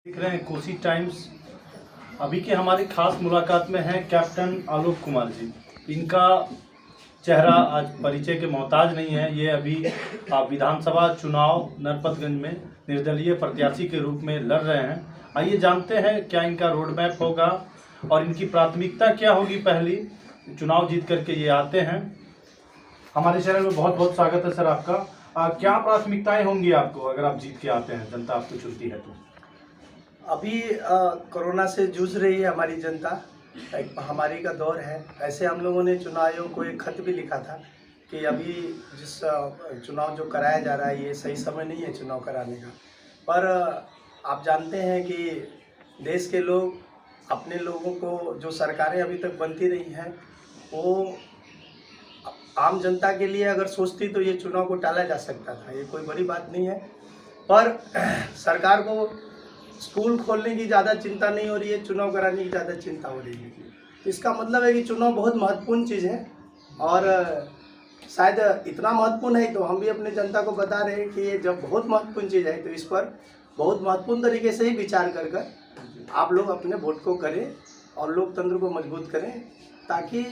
देख रहे हैं कोसी टाइम्स। अभी के हमारी खास मुलाकात में हैं कैप्टन आलोक कुमार जी। इनका चेहरा आज परिचय के मोहताज नहीं है। ये अभी विधानसभा चुनाव नरपतगंज में निर्दलीय प्रत्याशी के रूप में लड़ रहे हैं। आइए जानते हैं क्या इनका रोड मैप होगा और इनकी प्राथमिकता क्या होगी। पहली चुनाव जीत करके ये आते हैं। हमारे चैनल में बहुत बहुत स्वागत है सर आपका। क्या प्राथमिकताएं होंगी आपको अगर आप जीत के आते हैं, जनता आपको चुनती है तो? अभी कोरोना से जूझ रही है हमारी जनता, एक महामारी का दौर है। ऐसे हम लोगों ने चुनाव आयोग को एक खत भी लिखा था कि अभी जिस चुनाव जो कराया जा रहा है ये सही समय नहीं है चुनाव कराने का। पर आप जानते हैं कि देश के लोग अपने लोगों को, जो सरकारें अभी तक बनती रही हैं, वो आम जनता के लिए अगर सोचती तो ये चुनाव को टाला जा सकता था। ये कोई बड़ी बात नहीं है। पर सरकार को स्कूल खोलने की ज़्यादा चिंता नहीं हो रही है, चुनाव कराने की ज़्यादा चिंता हो रही है। इसका मतलब है कि चुनाव बहुत महत्वपूर्ण चीज़ है और शायद इतना महत्वपूर्ण है तो हम भी अपने जनता को बता रहे हैं कि ये जब बहुत महत्वपूर्ण चीज़ है तो इस पर बहुत महत्वपूर्ण तरीके से ही विचार कर आप लोग अपने वोट को करें और लोकतंत्र को मजबूत करें, ताकि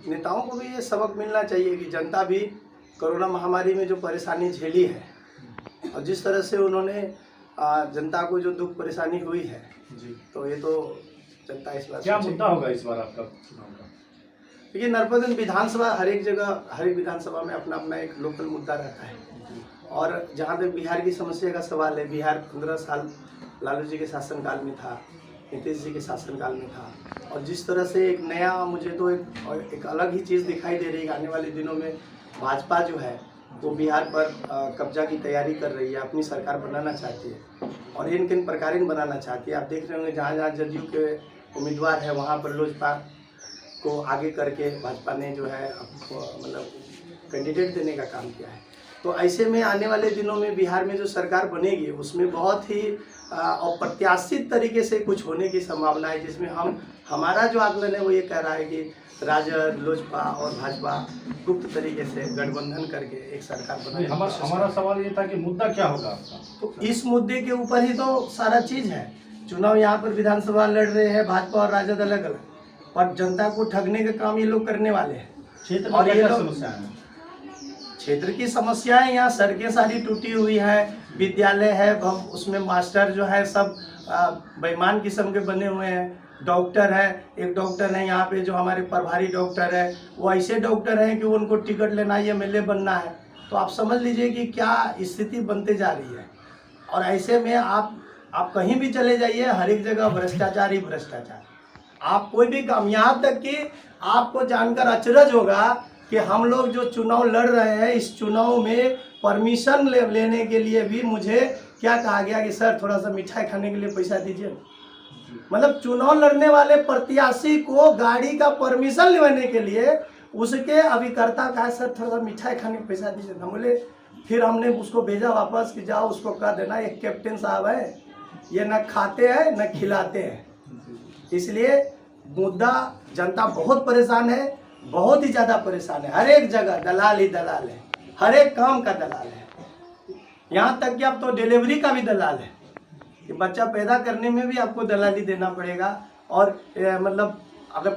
नेताओं को भी ये सबक मिलना चाहिए कि जनता भी कोरोना महामारी में जो परेशानी झेली है और जिस तरह से उन्होंने जनता को जो दुख परेशानी हुई है जी, तो ये तो जनता इस बार क्या मुद्दा होगा इस बार आपका चुनाव का? देखिए, नरपतगंज विधानसभा हर एक जगह, हर एक विधानसभा में अपना अपना एक लोकल मुद्दा रहता है। और जहाँ तक बिहार की समस्या का सवाल है, बिहार 15 साल लालू जी के शासनकाल में था, नीतीश जी के शासनकाल में था, और जिस तरह से एक नया, मुझे तो एक अलग ही चीज़ दिखाई दे रही है। आने वाले दिनों में भाजपा जो है वो बिहार पर कब्जा की तैयारी कर रही है, अपनी सरकार बनाना चाहती है और इन किन प्रकार बनाना चाहती है। आप देख रहे होंगे जहाँ जहाँ जदयू के उम्मीदवार है वहाँ पर लोजपा को आगे करके भाजपा ने जो है मतलब कैंडिडेट देने का काम किया है। तो ऐसे में आने वाले दिनों में बिहार में जो सरकार बनेगी उसमें बहुत ही अप्रत्याशित तरीके से कुछ होने की संभावना है, जिसमें हमारा जो आकलन है वो ये कह रहा है कि राजद, लोजपा और भाजपा गुप्त तरीके से गठबंधन करके एक सरकार बनाएगी। हमारा सवाल ये था कि मुद्दा क्या होगा आपका? तो इस मुद्दे के ऊपर ही तो सारा चीज़ है। चुनाव यहाँ पर विधानसभा लड़ रहे हैं भाजपा और राजद अलग अलग, पर जनता को ठगने का काम ये लोग करने वाले हैं। क्षेत्र में क्या समस्या है? क्षेत्र की समस्याएं, यहाँ सड़कें सारी टूटी हुई है, विद्यालय है, उसमें मास्टर जो है सब बेईमान किस्म के बने हुए हैं। डॉक्टर है, एक डॉक्टर है यहाँ पे जो हमारे प्रभारी डॉक्टर है, वो ऐसे डॉक्टर हैं कि उनको टिकट लेना है, एमएलए बनना है। तो आप समझ लीजिए कि क्या स्थिति बनते जा रही है। और ऐसे में आप कहीं भी चले जाइए, हर एक जगह भ्रष्टाचार ही भ्रष्टाचार। आप कोई भी काम, यहाँ तक कि आपको जानकर अचरज होगा कि हम लोग जो चुनाव लड़ रहे हैं, इस चुनाव में परमिशन लेने के लिए भी मुझे क्या कहा गया कि सर थोड़ा सा मिठाई खाने के लिए पैसा दीजिए। मतलब चुनाव लड़ने वाले प्रत्याशी को गाड़ी का परमिशन लेने के लिए उसके अभिकर्ता का सर थोड़ा सा मिठाई खाने का पैसा दीजिए। हम बोले, फिर हमने उसको भेजा वापस कि जाओ उसको कह देना ये कैप्टन साहब है, ये न खाते हैं न खिलाते हैं। इसलिए मुद्दा, जनता बहुत परेशान है, बहुत ही ज़्यादा परेशान है। हर एक जगह दलाल ही दलाल है, हर एक काम का दलाल है। यहाँ तक कि अब तो डिलीवरी का भी दलाल है कि बच्चा पैदा करने में भी आपको दलाली देना पड़ेगा। और मतलब अगर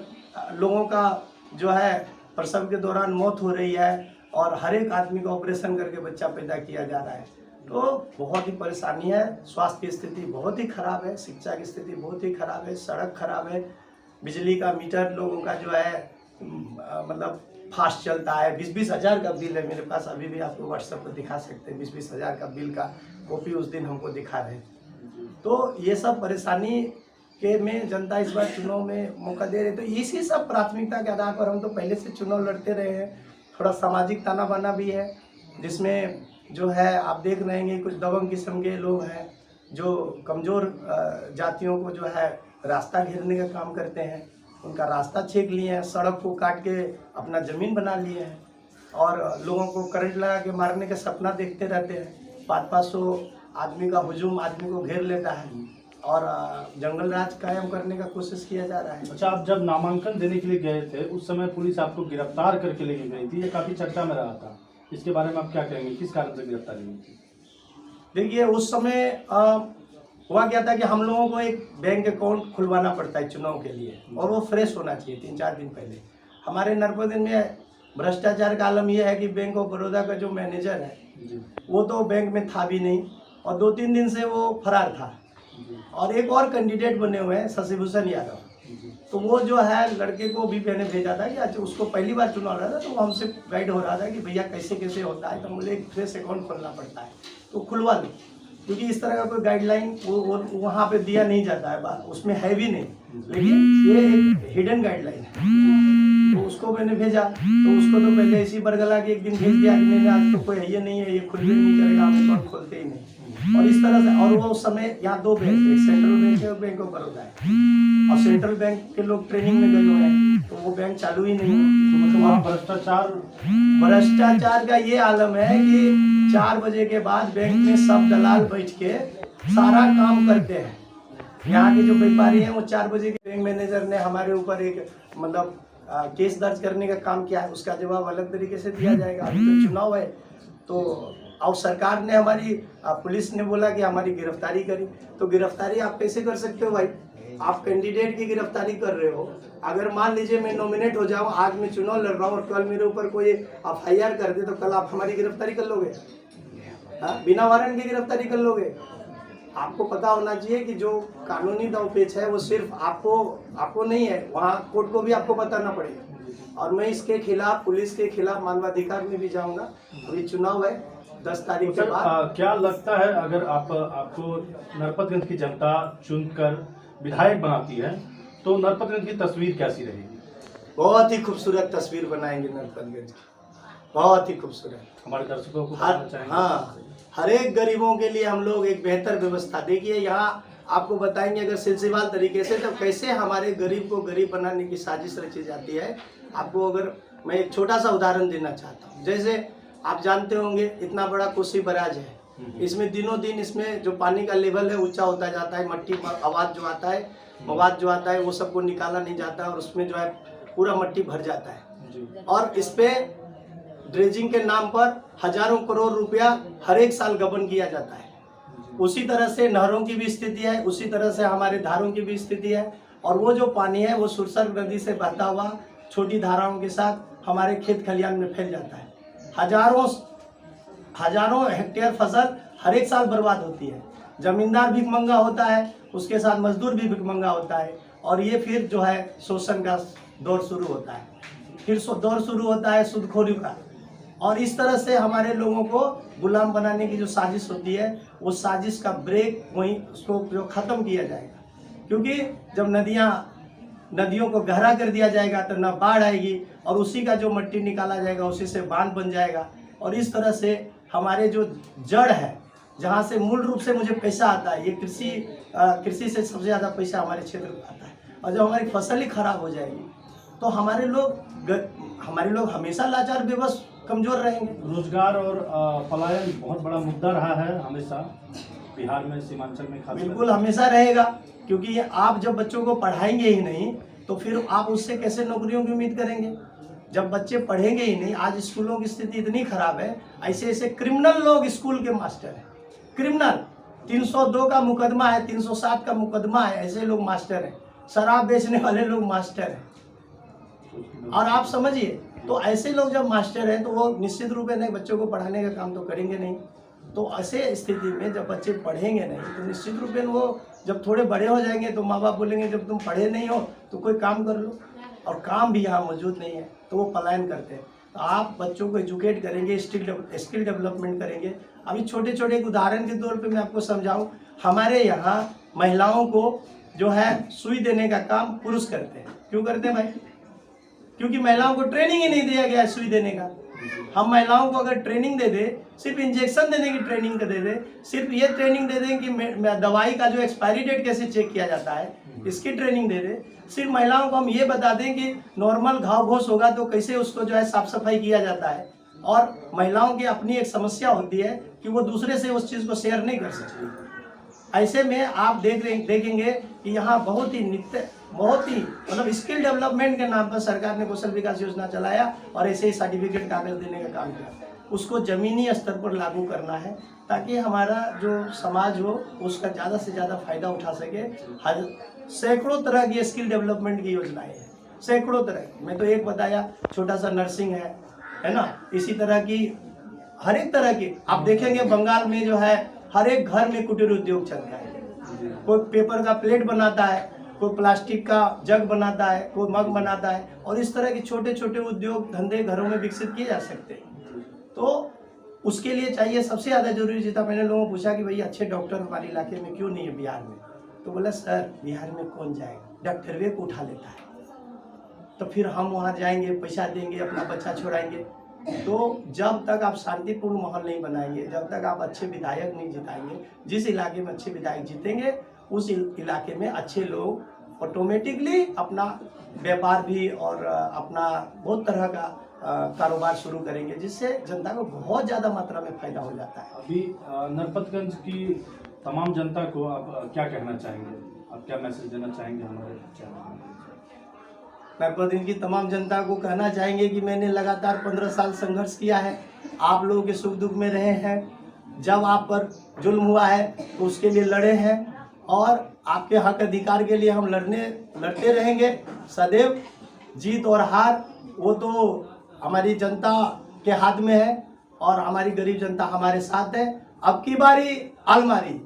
लोगों का जो है प्रसव के दौरान मौत हो रही है और हर एक आदमी का ऑपरेशन करके बच्चा पैदा किया जा रहा है, तो बहुत ही परेशानी है। स्वास्थ्य की स्थिति बहुत ही खराब है, शिक्षा की स्थिति बहुत ही खराब है, सड़क खराब है, बिजली का मीटर लोगों का जो है मतलब फास्ट चलता है। 20-20 हज़ार का बिल है मेरे पास, अभी भी आपको व्हाट्सएप पर दिखा सकते हैं। 20-20 हज़ार का बिल का कॉपी उस दिन हमको दिखा रहे हैं। तो ये सब परेशानी के में जनता इस बार चुनाव में मौका दे रहे। तो इसी सब प्राथमिकता के आधार पर हम तो पहले से चुनाव लड़ते रहे हैं। थोड़ा सामाजिक ताना बाना भी है, जिसमें जो है आप देख रहे हैं कुछ दबंग किस्म के लोग हैं जो कमज़ोर जातियों को जो है रास्ता घेरने का काम करते हैं। उनका रास्ता छीन लिए हैं, सड़क को काट के अपना ज़मीन बना लिए हैं और लोगों को करंट लगा के मारने का सपना देखते रहते हैं। 500-500 आदमी का हुजूम आदमी को घेर लेता है और जंगल राज कायम करने का कोशिश किया जा रहा है। अच्छा, आप जब नामांकन देने के लिए गए थे उस समय पुलिस आपको गिरफ्तार करके लेके गई थी, ये काफ़ी चर्चा में रहा था। इसके बारे में आप क्या कहेंगे, किस कारण से गिरफ्तारी हुई थी? देखिए, उस समय हुआ क्या था कि हम लोगों को एक बैंक अकाउंट खुलवाना पड़ता है चुनाव के लिए, और वो फ्रेश होना चाहिए 3-4 दिन पहले। हमारे नरपत में भ्रष्टाचार का आलम यह है कि बैंक ऑफ बड़ौदा का जो मैनेजर है वो तो बैंक में था भी नहीं, और 2-3 दिन से वो फरार था। और एक और कैंडिडेट बने हुए हैं शशिभूषण यादव, तो वो जो है लड़के को भी मैंने भेजा था कि अच्छा, उसको पहली बार चुनाव रहा था, तो वो हमसे गाइड हो रहा था कि भैया कैसे कैसे होता है। तो मुझे एक फ्रेश अकाउंट खोलना पड़ता है, तो खुलवा लो, क्योंकि इस तरह का कोई गाइडलाइन वो वहाँ पे दिया नहीं जाता है, उसमें है भी नहीं, लेकिन ये एक हिडन गाइडलाइन है। तो उसको मैंने भेजा, तो उसको तो पहले इसी बरगला के एक दिन भेज दिया कि मैंने आज तो कोई है ये नहीं है, ये खुल भी नहीं करेगा, हम अकाउंट खोलते ही नहीं। और इस तरह से, और वो उस समय यहाँ 2 बैंक, एक सेंट्रल बैंक है और बैंक ऑफ बड़ौदा है, और सेंट्रल बैंक के लोग ट्रेनिंग में गए हुए हैं, तो वो बैंक चालू ही नहीं है। भ्रष्टाचार का ये आलम है कि 4 बजे के बाद बैंक में सब दलाल बैठ के सारा काम करते हैं। यहाँ के जो व्यापारी हैं वो 4 बजे के, बैंक मैनेजर ने हमारे ऊपर एक मतलब केस दर्ज करने का काम किया है, उसका जवाब अलग तरीके से दिया जाएगा। अभी तो चुनाव है, तो और सरकार ने हमारी पुलिस ने बोला कि हमारी गिरफ्तारी करी, तो गिरफ्तारी आप कैसे कर सकते हो भाई? आप कैंडिडेट की गिरफ्तारी कर रहे हो। अगर मान लीजिए मैं नॉमिनेट हो जाऊं, आज मैं चुनाव लड़ रहा हूं और कल मेरे ऊपर कोई FIR कर दे, तो कल आप हमारी गिरफ्तारी कर लोगे? बिना वारंट की गिरफ्तारी कर लोगे? आपको पता होना चाहिए कि जो कानूनी दावपेच है वो सिर्फ आपको नहीं है, वहाँ कोर्ट को भी आपको बताना पड़ेगा। और मैं इसके खिलाफ, पुलिस के खिलाफ मानवाधिकार में भी जाऊंगा। अभी चुनाव है 10 तारीख के बाद। क्या लगता है अगर आपको नरपतगंज की जनता चुनकर विधायक बनाती है तो नरपतगंज की तस्वीर कैसी रहेगी? बहुत ही खूबसूरत तस्वीर बनाएंगे नरपतगंज की, बहुत ही खूबसूरत। हमारे दर्शकों को हाँ, हर एक गरीबों के लिए हम लोग एक बेहतर व्यवस्था, देखिए यहाँ आपको बताएंगे अगर सिलसिलेवार तरीके से, तो कैसे हमारे गरीब को गरीब बनाने की साजिश रची जाती है। आपको अगर मैं एक छोटा सा उदाहरण देना चाहता हूँ, जैसे आप जानते होंगे इतना बड़ा कोसी बराज है, इसमें दिनों दिन इसमें जो पानी का लेवल है ऊंचा होता जाता है, मट्टी मवाद जो आता है वो सबको निकाला नहीं जाता, और उसमें जो है पूरा मट्टी भर जाता है, और इस पे ड्रेजिंग के नाम पर हजारों करोड़ रुपया हर एक साल गबन किया जाता है। उसी तरह से नहरों की भी स्थिति है, उसी तरह से हमारे धारों की भी स्थिति है, और वो जो पानी है वो सुरसर नदी से बहता हुआ छोटी धाराओं के साथ हमारे खेत खलियान में फैल जाता है। हजारों हेक्टेयर फसल हर एक साल बर्बाद होती है। जमींदार भिखमंगा होता है, उसके साथ मजदूर भी भिखमंगा होता है, और ये फिर जो है शोषण का दौर शुरू होता है, फिर दौर शुरू होता है सूदखोरी का, और इस तरह से हमारे लोगों को गुलाम बनाने की जो साजिश होती है, वो साजिश का ब्रेक वहीं उसको जो ख़त्म किया जाएगा। क्योंकि जब नदियों को गहरा कर दिया जाएगा तो ना बाढ़ आएगी, और उसी का जो मट्टी निकाला जाएगा उसी से बांध बन जाएगा, और इस तरह से हमारे जो जड़ है, जहाँ से मूल रूप से मुझे पैसा आता है, ये कृषि से सबसे ज़्यादा पैसा हमारे क्षेत्र में आता है, और जब हमारी फसल ही खराब हो जाएगी तो हमारे लोग हमेशा लाचार बेबस कमजोर रहेंगे। रोजगार और पलायन बहुत बड़ा मुद्दा रहा है हमेशा बिहार में, सीमांचल में खास। बिल्कुल हमेशा रहेगा, क्योंकि आप जब बच्चों को पढ़ाएंगे ही नहीं तो फिर आप उससे कैसे नौकरियों की उम्मीद करेंगे? जब बच्चे पढ़ेंगे ही नहीं, आज स्कूलों की स्थिति इतनी खराब है, ऐसे क्रिमिनल लोग स्कूल के मास्टर हैं, क्रिमिनल 302 का मुकदमा है, 307 का मुकदमा है, ऐसे लोग मास्टर हैं, शराब बेचने वाले लोग मास्टर हैं। और आप समझिए, तो ऐसे लोग जब मास्टर हैं तो वो निश्चित रूप से बच्चों को पढ़ाने का काम तो करेंगे नहीं। तो ऐसे स्थिति में जब बच्चे पढ़ेंगे नहीं तो निश्चित रूप से वो जब थोड़े बड़े हो जाएंगे तो माँ बाप बोलेंगे जब तुम पढ़े नहीं हो तो कोई काम कर लो, और काम भी यहाँ मौजूद नहीं है तो वो पलायन करते हैं। तो आप बच्चों को एजुकेट करेंगे, स्किल डेवलपमेंट करेंगे। अभी छोटे छोटे एक उदाहरण के तौर पे मैं आपको समझाऊं, हमारे यहाँ महिलाओं को जो है सुई देने का काम पुरुष करते हैं। क्यों करते हैं भाई? क्योंकि महिलाओं को ट्रेनिंग ही नहीं दिया गया है सुई देने का। हम महिलाओं को अगर ट्रेनिंग दे दे, सिर्फ इंजेक्शन देने की ट्रेनिंग दे दे, सिर्फ ये ट्रेनिंग दे दें कि दवाई का जो एक्सपायरी डेट कैसे चेक किया जाता है, इसकी ट्रेनिंग दे दे। सिर्फ महिलाओं को हम ये बता दें कि नॉर्मल घाव घोष होगा तो कैसे उसको जो है साफ सफाई किया जाता है। और महिलाओं की अपनी एक समस्या होती है कि वो दूसरे से उस चीज़ को शेयर नहीं कर सकती। ऐसे में आप देखेंगे कि यहाँ बहुत ही मतलब स्किल डेवलपमेंट के नाम पर सरकार ने कौशल विकास योजना चलाया और ऐसे ही सर्टिफिकेट कागज देने का काम किया। उसको ज़मीनी स्तर पर लागू करना है, ताकि हमारा जो समाज हो उसका ज़्यादा से ज़्यादा फायदा उठा सके। हर सैकड़ों तरह की स्किल डेवलपमेंट की योजनाएं हैं, सैकड़ों तरह की। मैं तो एक बताया, छोटा सा नर्सिंग है ना। इसी तरह की हर एक तरह की आप देखेंगे बंगाल में जो है हर एक घर में कुटीर उद्योग चलता है। कोई पेपर का प्लेट बनाता है, कोई प्लास्टिक का जग बनाता है, कोई मग बनाता है, और इस तरह के छोटे छोटे उद्योग धंधे घरों में विकसित किए जा सकते हैं। तो उसके लिए चाहिए सबसे ज़्यादा जरूरी, जितना मैंने लोगों को पूछा कि भैया अच्छे डॉक्टर हमारे इलाके में क्यों नहीं है बिहार में, तो बोला सर बिहार में कौन जाएगा, डॉक्टर वे को उठा लेता है। तो फिर हम वहाँ जाएंगे, पैसा देंगे, अपना बच्चा छोड़ाएंगे। तो जब तक आप शांतिपूर्ण माहौल नहीं बनाएंगे, जब तक आप अच्छे विधायक नहीं जिताएंगे, जिस इलाके में अच्छे विधायक जीतेंगे उस इलाके में अच्छे लोग ऑटोमेटिकली अपना व्यापार भी और अपना बहुत तरह का कारोबार शुरू करेंगे, जिससे जनता को बहुत ज़्यादा मात्रा में फायदा हो जाता है। अभी नरपतगंज की तमाम जनता को आप क्या कहना चाहेंगे, आप क्या मैसेज देना चाहेंगे हमारे चैनल? नरपतगंज की तमाम जनता को कहना चाहेंगे कि मैंने लगातार 15 साल संघर्ष किया है, आप लोगों के सुख दुख में रहे हैं, जब आप पर जुल्म हुआ है तो उसके लिए लड़े हैं, और आपके हक अधिकार के लिए हम लड़ते रहेंगे सदैव। जीत और हार वो तो हमारी जनता के हाथ में है, और हमारी गरीब जनता हमारे साथ है। अब की बारी अलमारी